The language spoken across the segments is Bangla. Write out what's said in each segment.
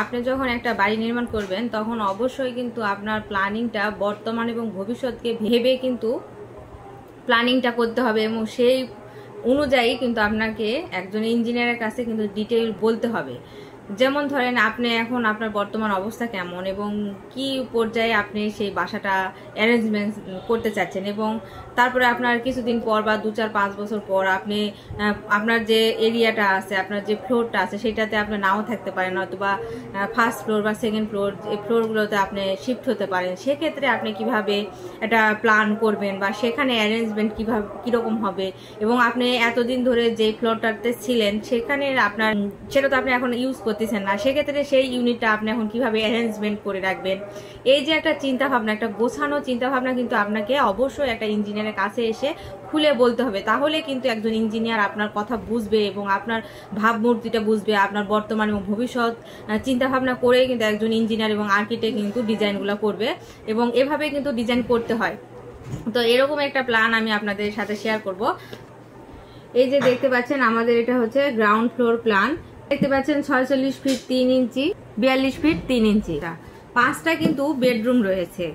আপনি যখন একটা বাড়ি নির্মাণ করবেন তখন অবশ্যই কিন্তু আপনার প্ল্যানিংটা বর্তমান এবং ভবিষ্যৎকে ভেবে কিন্তু প্ল্যানিংটা করতে হবে এবং সেই অনুযায়ী কিন্তু আপনাকে একজন ইঞ্জিনিয়ারের কাছে কিন্তু ডিটেইল বলতে হবে। যেমন ধরেন আপনি এখন আপনার বর্তমান অবস্থা কেমন এবং কি পর্যায়ে আপনি সেই বাসাটা অ্যারেঞ্জমেন্ট করতে চাচ্ছেন, এবং তারপরে আপনার কিছুদিন পর বা 2-4-5 বছর পর আপনি আপনার যে এরিয়াটা আছে, আপনার যে ফ্লোরটা আছে সেটাতে আপনি নাও থাকতে পারেন, হয়তো বা ফার্স্ট ফ্লোর বা সেকেন্ড ফ্লোর এই ফ্লোরগুলোতে আপনি শিফট হতে পারেন। সেক্ষেত্রে আপনি কিভাবে একটা প্ল্যান করবেন বা সেখানে অ্যারেঞ্জমেন্ট কিভাবে কিরকম হবে, এবং আপনি এতদিন ধরে যে ফ্লোরটাতে ছিলেন সেখানে আপনার সেটা তো আপনি এখন ইউজ করতেছেন না, সেক্ষেত্রে সেই ইউনিটটা আপনি এখন কিভাবে অ্যারেঞ্জমেন্ট করে রাখবেন। এই যে একটা চিন্তা ভাবনা, একটা গোছানো চিন্তা ভাবনা কিন্তু আপনাকে অবশ্যই একটা ইঞ্জিনিয়ারের কাছে এসে খুলে বলতে হবে। তাহলে কিন্তু একজন ইঞ্জিনিয়ার আপনার কথা বুঝবে এবং আপনার ভাবমূর্তিটা বুঝবে, আপনার বর্তমান এবং ভবিষ্যৎ চিন্তা ভাবনা করে কিন্তু একজন ইঞ্জিনিয়ার এবং আর্কিটেক্ট কিন্তু ডিজাইনগুলো করবে, এবং এভাবে কিন্তু ডিজাইন করতে হয়। তো এরকম একটা প্ল্যান আমি আপনাদের সাথে শেয়ার করব। এই যে দেখতে পাচ্ছেন আমাদের এটা হচ্ছে গ্রাউন্ড ফ্লোর প্ল্যান। দেখতে পাচ্ছেন 46 ফিট 3 ইঞ্চি, 42 ফিট 3 ইঞ্চি, 5টা কিন্তু বেডরুম রয়েছে।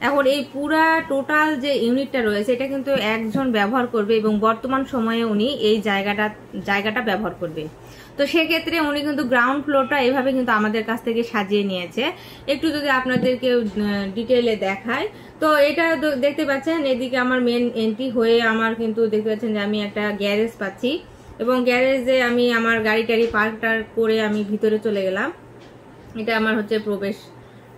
এখন এই পুরা টোটাল যে ইউনিটটা রয়েছে এটা কিন্তু একজন ব্যবহার করবে এবং বর্তমান সময়ে উনি এই জায়গাটা ব্যবহার করবে। তো সেক্ষেত্রে উনি কিন্তু গ্রাউন্ড ফ্লোরটা এইভাবে কিন্তু আমাদের কাছ থেকে সাজিয়ে নিয়েছে। একটু যদি আপনাদেরকে ডিটেইলে দেখায়, তো এটা দেখতে পাচ্ছেন এদিকে আমার মেন এন্ট্রি হয়ে আমার কিন্তু দেখতে পাচ্ছেন যে আমি একটা গ্যারেজ পাচ্ছি, এবং গ্যারেজে আমি আমার গাড়ি টাড়ি পার্কটার করে আমি ভিতরে চলে গেলাম। এটা আমার হচ্ছে প্রবেশ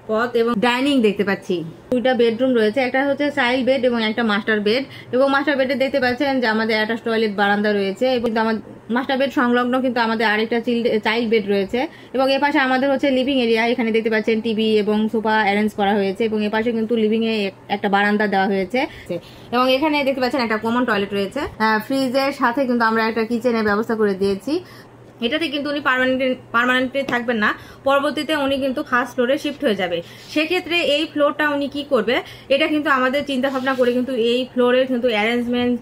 পথ, এবং ডাইনিং দেখতে পাচ্ছি। 2টা বেডরুম রয়েছে, একটা হচ্ছে চাইল্ড বেড এবং একটা মাস্টার বেড, এবং মাস্টার বেডে দেখতে পাচ্ছেন যে আমাদের অ্যাটাচ টয়লেট বারান্দা রয়েছে, এবং আমার মাস্টার বেড সংলগ্ন কিন্তু আমাদের আরেকটা চাইল্ড বেড রয়েছে, এবং এর পাশে আমাদের হচ্ছে লিভিং এরিয়া। এখানে দেখতে পাচ্ছেন টিভি এবং সোফা অ্যারেঞ্জ করা হয়েছে, এবং এর পাশে কিন্তু লিভিং এ একটা বারান্দা দেওয়া হয়েছে, এবং এখানে দেখতে পাচ্ছেন একটা কমন টয়লেট রয়েছে। ফ্রিজের সাথে কিন্তু আমরা একটা কিচেনের ব্যবস্থা করে দিয়েছি। এটাতে কিন্তু উনি পার্মানেন্টলি থাকবেন না, পরবর্তীতে উনি কিন্তু ফার্স্ট ফ্লোরে শিফট হয়ে যাবে। সেক্ষেত্রে এই ফ্লোরটা উনি কি করবে, এটা কিন্তু আমাদের চিন্তা ভাবনা করে কিন্তু এই ফ্লোরের কিন্তু অ্যারেঞ্জমেন্ট,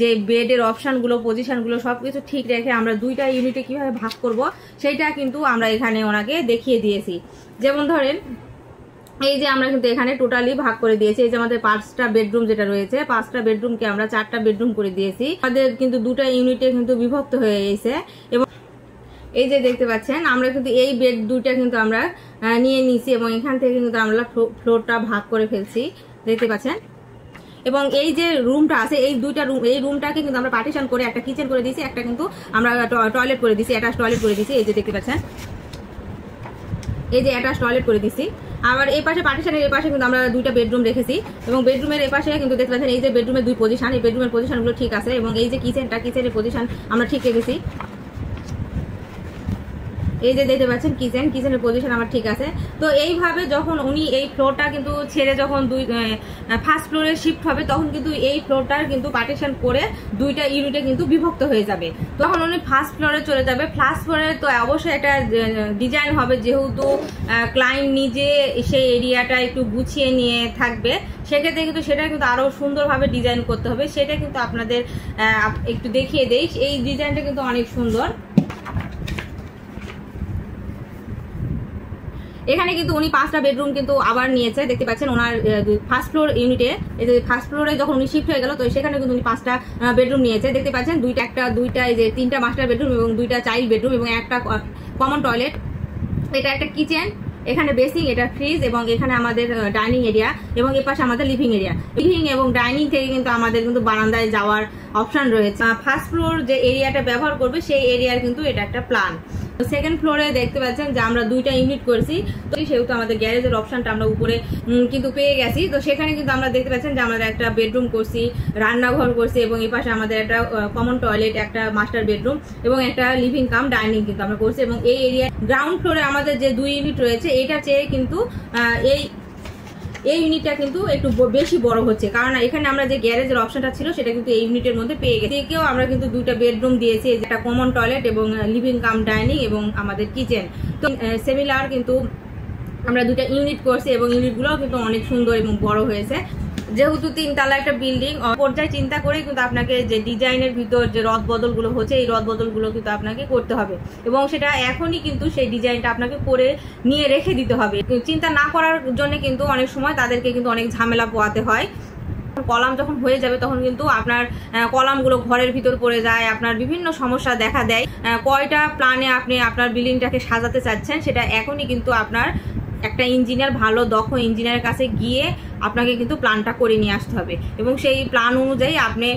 যে বেডের অপশনগুলো, পজিশনগুলো সবকিছু ঠিক রেখে আমরা 2টা ইউনিটে কিভাবে ভাগ করব সেইটা কিন্তু আমরা এখানে ওনাকে দেখিয়ে দিয়েছি। যেমন ধরেন এই যে আমরা কিন্তু এখানে টোটালি ভাগ করে দিয়েছি। এই যে আমাদের 5টা বেডরুম যেটা রয়েছে, 5টা বেডরুমকে আমরা 4টা বেডরুম করে দিয়েছি। আমাদের কিন্তু 2টা ইউনিটে কিন্তু বিভক্ত হয়ে গেছে, এবং এই যে দেখতে পাচ্ছেন আমরা কিন্তু এই বেড 2টা কিন্তু আমরা নিয়ে নিয়েছি, এবং এখান থেকে কিন্তু আমরা ফ্লোরটা ভাগ করে ফেলছি, দেখতে পাচ্ছেন। এবং এই যে রুমটা আছে, এই 2টা রুম, এই রুমটাকে কিন্তু আমরা পার্টিশন করে একটা কিচেন করে দিয়েছি, একটা কিন্তু আমরা টয়লেট করে দিয়েছি, অ্যাটাচ টয়লেট করে দিয়েছি। এই যে দেখতে পাচ্ছেন, এই যে অ্যাটাচ টয়লেট করে দিয়েছি। আবার এই পাশে পার্টিশনের এই পাশে কিন্তু আমরা 2টা বেডরুম রেখেছি, এবং বেডরুমের এই পাশে কিন্তু দেখতে পাচ্ছেন এই যে বেডরুমের 2 পজিশন, এই বেডরুমের পজিশনগুলো ঠিক আছে, এবং এই যে কিচেনের পজিশন আমরা ঠিক রেখেছি। এই যে দেখতে পাচ্ছেন কিচেনের পজিশন আমার ঠিক আছে। তো এইভাবে যখন উনি এই ফ্লোরটা কিন্তু ছেড়ে যখন ফার্স্ট ফ্লোরে শিফট হবে, তখন কিন্তু এই ফ্লোরটার কিন্তু পার্টিশন করে 2টা ইউনিটে কিন্তু বিভক্ত হয়ে যাবে। তখন উনি ফার্স্ট ফ্লোরে চলে যাবে। ফার্স্ট ফ্লোরে তো অবশ্যই একটা ডিজাইন হবে, যেহেতু ক্লায়েন্ট নিজে সেই এরিয়াটা একটু গুছিয়ে নিয়ে থাকবে, সেক্ষেত্রে কিন্তু সেটা কিন্তু আরো সুন্দরভাবে ডিজাইন করতে হবে। সেটা কিন্তু আপনাদের একটু দেখিয়ে দেই। এই ডিজাইনটা কিন্তু অনেক সুন্দর। এখানে কিন্তু উনি 5টা বেডরুম কিন্তু আবার নিয়েছে, দেখতে পাচ্ছেন ওনার ফার্স্ট ফ্লোর ইউনিটে। এই যে ফার্স্ট ফ্লোরে যখন উনি শিফট হয়ে গেল, তো সেখানে কিন্তু উনি 5টা বেডরুম নিয়েছে, দেখতে পাচ্ছেন। 2টা এই যে 3টা মাস্টার বেডরুম এবং 2টা চাইল্ড বেডরুম এবং একটা কমন টয়লেট, এটা একটা কিচেন, এখানে বেসিং, এটা ফ্রিজ, এবং এখানে আমাদের ডাইনিং এরিয়া, এবং এর পাশে আমাদের লিভিং এরিয়া। লিভিং এবং ডাইনিং থেকে কিন্তু আমাদের কিন্তু বারান্দায় যাওয়ার অপশন রয়েছে। ফার্স্ট ফ্লোর যে এরিয়াটা ব্যবহার করবে সেই এরিয়ার কিন্তু এটা একটা প্ল্যান। সেকেন্ড ফ্লোরে দেখতে পাচ্ছেন যে আমরা 2টা ইউনিট করেছি, তো সেহেতু আমাদের গ্যারেজের অপশনটা আমরা উপরে কিন্তু পেয়ে গেছি। তো সেখানে কিন্তু আমরা দেখতে পাচ্ছেন যে আমরা একটা বেডরুম করছি, রান্নাঘর করছি, এবং এই পাশে আমাদের একটা কমন টয়লেট, একটা মাস্টার বেডরুম এবং একটা লিভিং কাম ডাইনিং কিন্তু আমরা করছি। এবং এই এরিয়া গ্রাউন্ড ফ্লোরে আমাদের যে 2 ইউনিট রয়েছে, এটা চেয়ে কিন্তু এই ইউনিটটা কিন্তু একটু বেশি বড় হচ্ছে, কারণ এখানে আমরা যে গ্যারেজের অপশনটা ছিল সেটা কিন্তু এই ইউনিটের মধ্যে পেয়ে গেছি। একেও আমরা কিন্তু 2টা বেডরুম দিয়েছি, একটা কমন টয়লেট এবং লিভিং কাম ডাইনিং এবং আমাদের কিচেন। তো সিমিলার কিন্তু আমরা 2টা ইউনিট করছি, এবং ইউনিটগুলোও কিন্তু অনেক সুন্দর এবং বড় হয়েছে। যেহেতু 3 তলা একটা বিল্ডিং, পর্যায়ে চিন্তা করে কিন্তু আপনাকে যে ডিজাইনের ভিতর যে রদ বদলগুলো হচ্ছে এই রদ বদলগুলো কিন্তু আপনাকে করতে হবে এবং সেটা এখনই কিন্তু সেই ডিজাইনটা আপনাকে করে নিয়ে রেখে দিতে হবে। চিন্তা না করার জন্য কিন্তু অনেক সময় তাদেরকে কিন্তু অনেক ঝামেলা পোয়াতে হয়। কলাম যখন হয়ে যাবে তখন কিন্তু আপনার কলামগুলো ঘরের ভিতর পড়ে যায়, আপনার বিভিন্ন সমস্যা দেখা দেয়। কয়টা প্ল্যানে আপনি আপনার বিল্ডিংটাকে সাজাতে চাচ্ছেন সেটা এখনই কিন্তু আপনার একটা ইঞ্জিনিয়ার, ভালো দক্ষ ইঞ্জিনিয়ারের কাছে গিয়ে আপনাকে কিন্তু প্ল্যানটা করে নিয়ে আসতে হবে এবং সেই প্ল্যান অনুযায়ী আপনি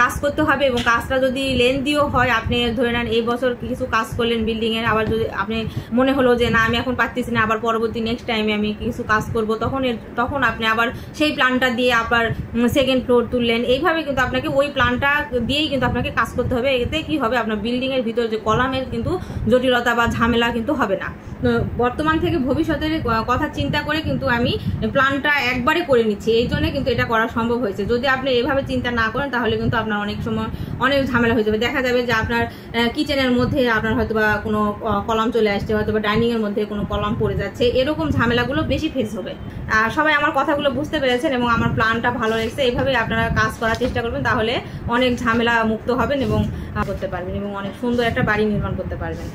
কাজ করতে হবে। এবং কাজটা যদি লেন্দিও হয়, আপনি ধরে নেন এই বছর কিছু কাজ করলেন বিল্ডিং এর, আবার যদি আপনি মনে হলো যে না আমি এখন পারতেছি না, আবার পরবর্তী নেক্সট টাইমে আমি কিছু কাজ করব, তখন আপনি আবার সেই প্ল্যানটা দিয়ে আবার সেকেন্ড ফ্লোর তুললেন। এইভাবে কিন্তু আপনাকে ওই প্ল্যানটা দিয়েই কিন্তু আপনাকে কাজ করতে হবে। এতে কি হবে, আপনার বিল্ডিং এর ভিতর যে কলামের কিন্তু জটিলতা বা ঝামেলা কিন্তু হবে না। বর্তমান থেকে ভবিষ্যতের কথা চিন্তা করে কিন্তু আমি প্ল্যানটা একবারে করে নিচ্ছি, এই জন্য কিন্তু এটা করা সম্ভব হয়েছে। যদি আপনি এভাবে চিন্তা না করেন তাহলে কিন্তু আপনার অনেক সময় অনেক ঝামেলা হয়ে যাবে। দেখা যাবে যে আপনার কিচেনের মধ্যে আপনার হয়তো বা কোনো কলাম চলে আসছে, হয়তো বা ডাইনিং এর মধ্যে কোনো কলাম পড়ে যাচ্ছে, এরকম ঝামেলাগুলো বেশি ফেস হবে। সবাই আমার কথাগুলো বুঝতে পেরেছেন এবং আমার প্ল্যানটা ভালো লেগেছে। এইভাবে আপনারা কাজ করার চেষ্টা করবেন, তাহলে অনেক ঝামেলা মুক্ত হবেন এবং করতে পারবেন এবং অনেক সুন্দর একটা বাড়ি নির্মাণ করতে পারবেন।